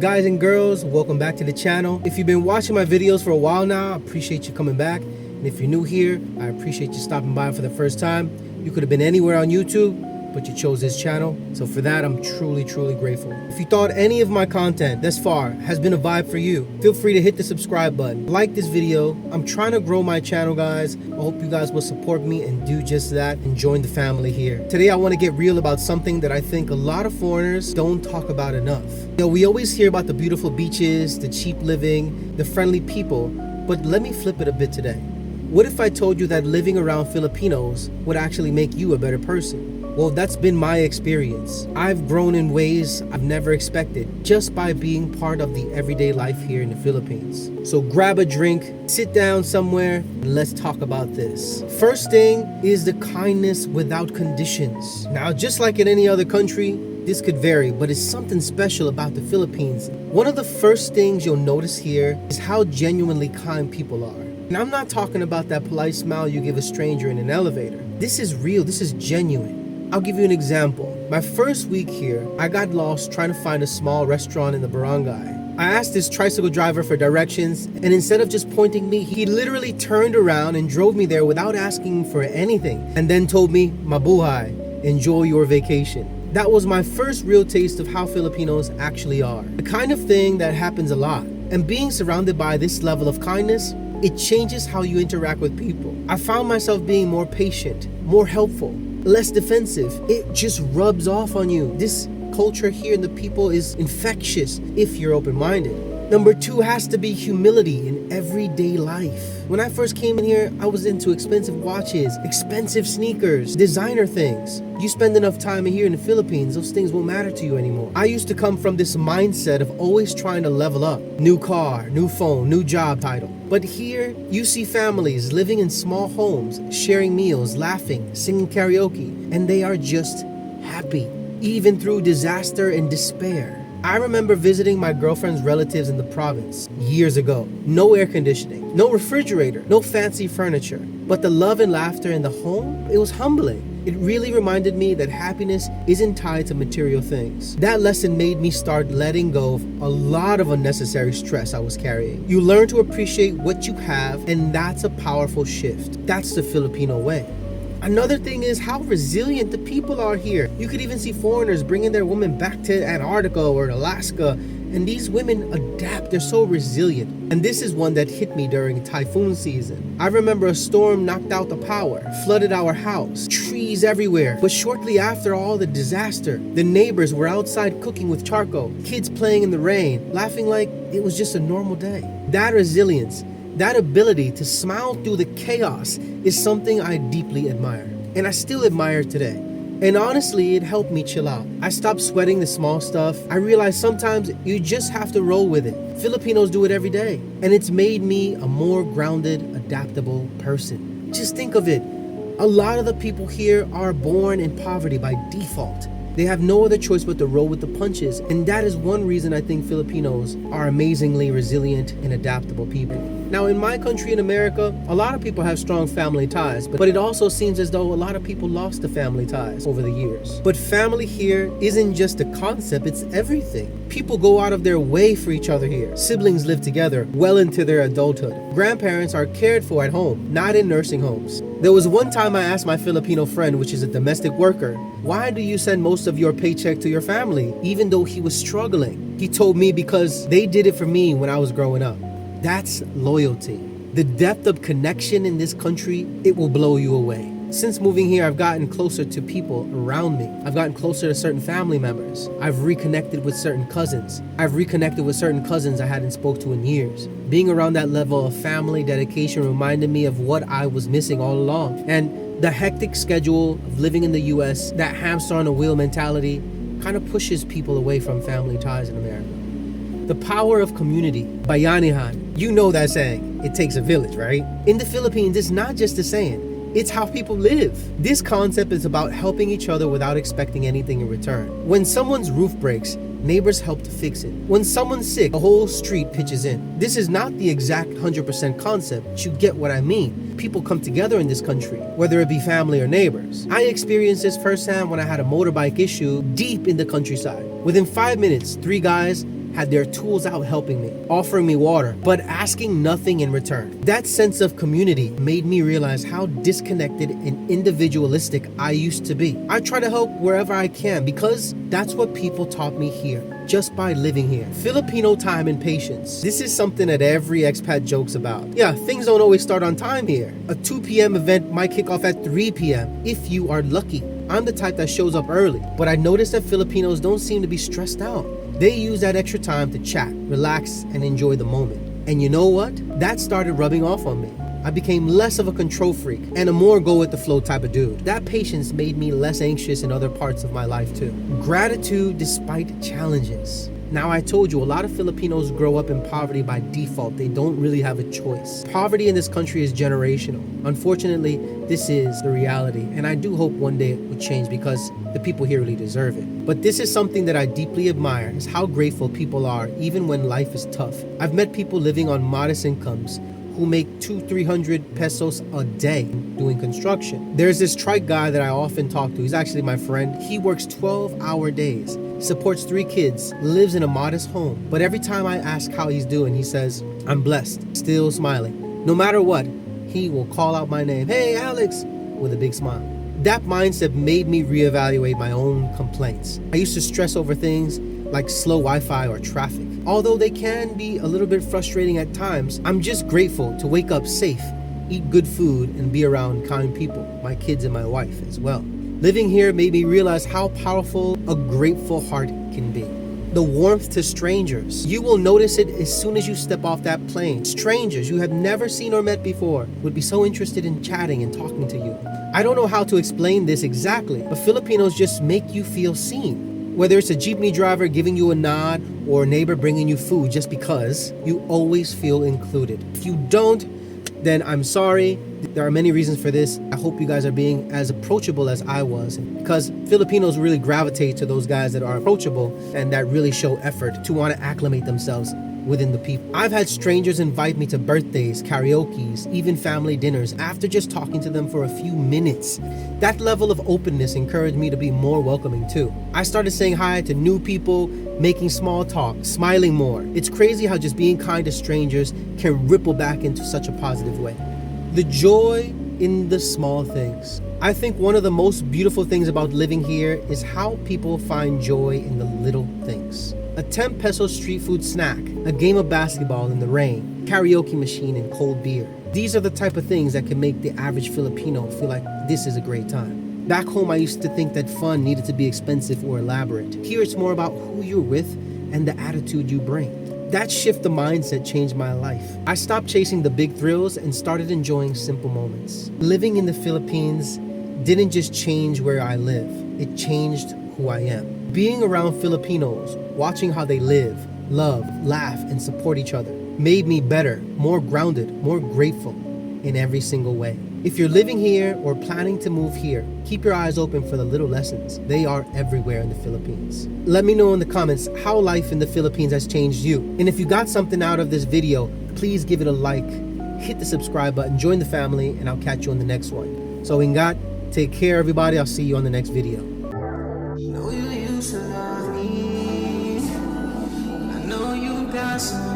Guys and girls, welcome back to the channel. If you've been watching my videos for a while now, I appreciate you coming back. And if you're new here, I appreciate you stopping by for the first time. You could have been anywhere on YouTube, but you chose this channel. So for that, I'm truly grateful. If you thought any of my content thus far has been a vibe for you, feel free to hit the subscribe button. Like this video. I'm trying to grow my channel, guys. I hope you guys will support me and do just that and join the family here. Today, I want to get real about something that I think a lot of foreigners don't talk about enough. You know, we always hear about the beautiful beaches, the cheap living, the friendly people, but let me flip it a bit today. What if I told you that living around Filipinos would actually make you a better person? Well, that's been my experience. I've grown in ways I've never expected just by being part of the everyday life here in the Philippines. So grab a drink, sit down somewhere, and let's talk about this. First thing is the kindness without conditions. Now, just like in any other country, this could vary, but it's something special about the Philippines. One of the first things you'll notice here is how genuinely kind people are. And I'm not talking about that polite smile you give a stranger in an elevator. This is real, this is genuine. I'll give you an example. My first week here, I got lost trying to find a small restaurant in the barangay. I asked this tricycle driver for directions, and instead of just pointing me, he literally turned around and drove me there without asking for anything, and then told me, "Mabuhay, enjoy your vacation." That was my first real taste of how Filipinos actually are. The kind of thing that happens a lot. And being surrounded by this level of kindness, it changes how you interact with people. I found myself being more patient, more helpful, less defensive. It just rubs off on you. This culture here and the people is infectious if you're open-minded. Number two has to be humility in everyday life. When I first came in here, I was into expensive watches, expensive sneakers, designer things. You spend enough time here in the Philippines, those things won't matter to you anymore. I used to come from this mindset of always trying to level up. New car, new phone, new job title. But here, you see families living in small homes, sharing meals, laughing, singing karaoke, and they are just happy, even through disaster and despair. I remember visiting my girlfriend's relatives in the province years ago. No air conditioning, no refrigerator, no fancy furniture. But the love and laughter in the home, it was humbling. It really reminded me that happiness isn't tied to material things. That lesson made me start letting go of a lot of unnecessary stress I was carrying. You learn to appreciate what you have, and that's a powerful shift. That's the Filipino way. Another thing is how resilient the people are here. You could even see foreigners bringing their women back to Antarctica or Alaska, and these women adapt. They're so resilient. And this is one that hit me during typhoon season. I remember a storm knocked out the power, flooded our house, trees everywhere. But shortly after all the disaster, the neighbors were outside cooking with charcoal, kids playing in the rain, laughing like it was just a normal day. That resilience, that ability to smile through the chaos is something I deeply admire, and I still admire today. And honestly, it helped me chill out. I stopped sweating the small stuff. I realized sometimes you just have to roll with it. Filipinos do it every day, and it's made me a more grounded, adaptable person. Just think of it. A lot of the people here are born in poverty by default. They have no other choice but to roll with the punches, and that is one reason I think Filipinos are amazingly resilient and adaptable people. Now, in my country in America, a lot of people have strong family ties, but it also seems as though a lot of people lost the family ties over the years. But family here isn't just a concept, it's everything. People go out of their way for each other here. Siblings live together well into their adulthood. Grandparents are cared for at home, not in nursing homes. There was one time I asked my Filipino friend, which is a domestic worker, "Why do you send most of your paycheck to your family, even though he was struggling?" He told me, "Because they did it for me when I was growing up." That's loyalty. The depth of connection in this country, it will blow you away. Since moving here, I've gotten closer to people around me. I've gotten closer to certain family members. I've reconnected with certain cousins. I've reconnected with certain cousins I hadn't spoke to in years. Being around that level of family dedication reminded me of what I was missing all along. And the hectic schedule of living in the US, that hamster on a wheel mentality, kind of pushes people away from family ties in America. The power of community, bayanihan. You know that saying, it takes a village, right? In the Philippines, it's not just a saying, it's how people live. This concept is about helping each other without expecting anything in return. When someone's roof breaks, neighbors help to fix it. When someone's sick, the whole street pitches in. This is not the exact 100% concept, but you get what I mean. People come together in this country, whether it be family or neighbors. I experienced this firsthand when I had a motorbike issue deep in the countryside. Within 5 minutes, 3 guys had their tools out helping me, offering me water, but asking nothing in return. That sense of community made me realize how disconnected and individualistic I used to be. I try to help wherever I can because that's what people taught me here, just by living here. Filipino time and patience. This is something that every expat jokes about. Yeah, things don't always start on time here. A 2 p.m. event might kick off at 3 p.m. if you are lucky. I'm the type that shows up early, but I noticed that Filipinos don't seem to be stressed out. They use that extra time to chat, relax, and enjoy the moment. And you know what? That started rubbing off on me. I became less of a control freak and a more go-with-the-flow type of dude. That patience made me less anxious in other parts of my life too. Gratitude despite challenges. Now, I told you, a lot of Filipinos grow up in poverty by default. They don't really have a choice. Poverty in this country is generational. Unfortunately, this is the reality, and I do hope one day it would change because the people here really deserve it. But this is something that I deeply admire, is how grateful people are even when life is tough. I've met people living on modest incomes who make 200-300 pesos a day doing construction. There's this trike guy that I often talk to. He's actually my friend. He works 12-hour days, supports 3 kids, lives in a modest home. But every time I ask how he's doing, he says, "I'm blessed," still smiling. No matter what, he will call out my name, "Hey, Alex," with a big smile. That mindset made me reevaluate my own complaints. I used to stress over things like slow Wi-Fi or traffic. Although they can be a little bit frustrating at times, I'm just grateful to wake up safe, eat good food, and be around kind people, my kids and my wife as well. Living here made me realize how powerful a grateful heart can be. The warmth to strangers. You will notice it as soon as you step off that plane. Strangers you have never seen or met before would be so interested in chatting and talking to you. I don't know how to explain this exactly, but Filipinos just make you feel seen. Whether it's a jeepney driver giving you a nod or a neighbor bringing you food just because, you always feel included. If you don't, then I'm sorry. There are many reasons for this. I hope you guys are being as approachable as I was, because Filipinos really gravitate to those guys that are approachable and that really show effort to want to acclimate themselves within the people. I've had strangers invite me to birthdays, karaoke's, even family dinners after just talking to them for a few minutes. That level of openness encouraged me to be more welcoming too. I started saying hi to new people, making small talk, smiling more. It's crazy how just being kind to strangers can ripple back into such a positive way. The joy in the small things. I think one of the most beautiful things about living here is how people find joy in the little things. A 10 peso street food snack, a game of basketball in the rain, karaoke machine, and cold beer. These are the type of things that can make the average Filipino feel like this is a great time. Back home, I used to think that fun needed to be expensive or elaborate. Here, it's more about who you're with and the attitude you bring. That shift of mindset changed my life. I stopped chasing the big thrills and started enjoying simple moments. Living in the Philippines didn't just change where I live, it changed who I am. Being around Filipinos, watching how they live, love, laugh, and support each other made me better, more grounded, more grateful in every single way. If you're living here or planning to move here, keep your eyes open for the little lessons. They are everywhere in the Philippines. Let me know in the comments how life in the Philippines has changed you. And if you got something out of this video, please give it a like, hit the subscribe button, join the family, and I'll catch you on the next one. So ingat, take care everybody, I'll see you on the next video. Know you used to love me. I know you got some